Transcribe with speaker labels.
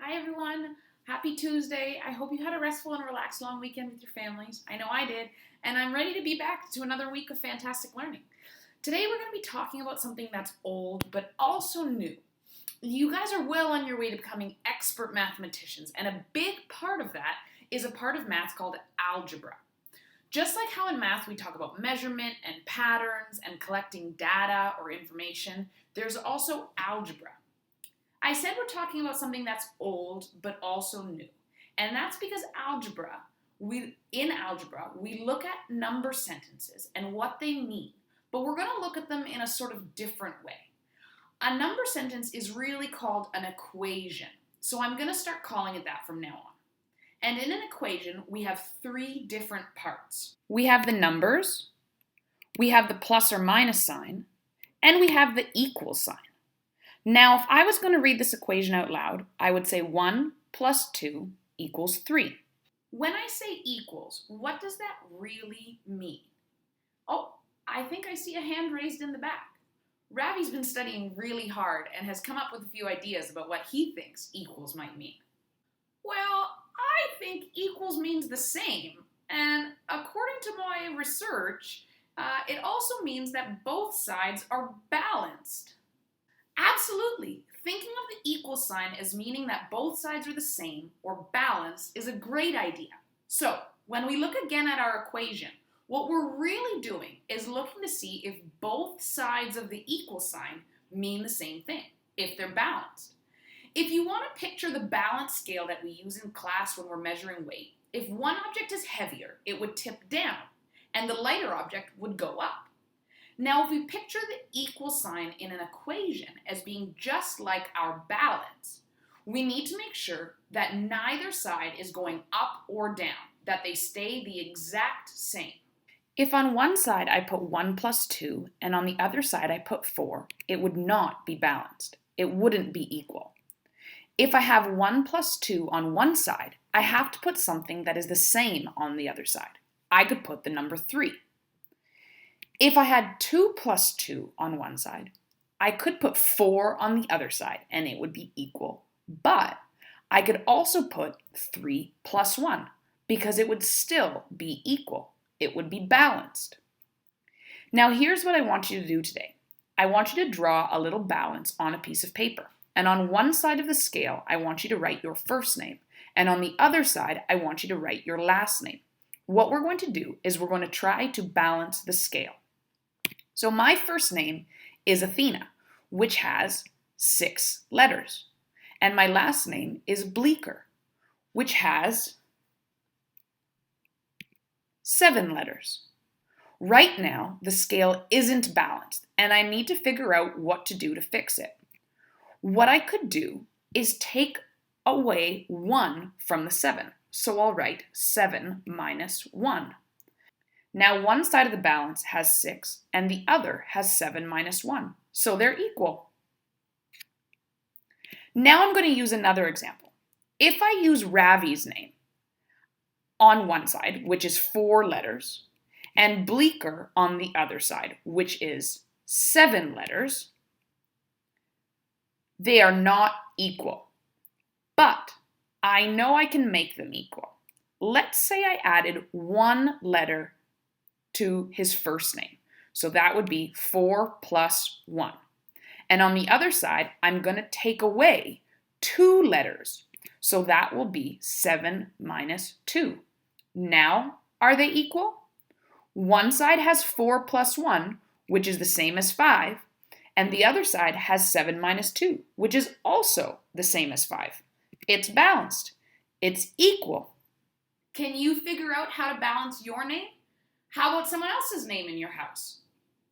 Speaker 1: Hi everyone, happy Tuesday. I hope you had a restful and relaxed long weekend with your families. I know I did, and I'm ready to be back to another week of fantastic learning. Today we're going to be talking about something that's old but also new. You guys are well on your way to becoming expert mathematicians, and a big part of that is a part of math called algebra. Just like how in math we talk about measurement and patterns and collecting data or information, there's also algebra. I said we're talking about something that's old but also new. And that's because in algebra, we look at number sentences and what they mean, but we're going to look at them in a sort of different way. A number sentence is really called an equation. So I'm going to start calling it that from now on. And in an equation, we have three different parts. We have the numbers, we have the plus or minus sign, and we have the equal sign. Now, if I was going to read this equation out loud, I would say 1 plus 2 equals 3. When I say equals, what does that really mean? Oh, I think I see a hand raised in the back. Ravi's been studying really hard and has come up with a few ideas about what he thinks equals might mean. Well, I think equals means the same, and according to my research, it also means that both sides are balanced. Absolutely. Thinking of the equal sign as meaning that both sides are the same or balanced is a great idea. So, when we look again at our equation, what we're really doing is looking to see if both sides of the equal sign mean the same thing, if they're balanced. If you want to picture the balance scale that we use in class when we're measuring weight, if one object is heavier, it would tip down, and the lighter object would go up. Now, if we picture the equal sign in an equation as being just like our balance, we need to make sure that neither side is going up or down, that they stay the exact same. If on one side I put 1 plus 2 and on the other side I put 4, it would not be balanced. It wouldn't be equal. If I have 1 plus 2 on one side, I have to put something that is the same on the other side. I could put the number 3. If I had 2 plus 2 on one side, I could put 4 on the other side and it would be equal. But I could also put 3 plus 1 because it would still be equal. It would be balanced. Now here's what I want you to do today. I want you to draw a little balance on a piece of paper. And on one side of the scale, I want you to write your first name. And on the other side, I want you to write your last name. What we're going to do is we're going to try to balance the scale. So my first name is Athena, which has 6 letters. And my last name is Bleecker, which has 7 letters. Right now, the scale isn't balanced, and I need to figure out what to do to fix it. What I could do is take away 1 from the 7. So I'll write 7 minus 1. Now one side of the balance has 6 and the other has 7 minus 1. So they're equal. Now I'm going to use another example. If I use Ravi's name on one side, which is 4 letters, and Bleecker on the other side, which is 7 letters, they are not equal. But I know I can make them equal. Let's say I added 1 letter to his first name. So that would be 4 plus 1. And on the other side, I'm going to take away 2 letters. So that will be 7 minus 2. Now, are they equal? One side has 4 plus 1, which is the same as 5, and the other side has 7 minus 2, which is also the same as 5. It's balanced. It's equal. Can you figure out how to balance your name? How about someone else's name in your house?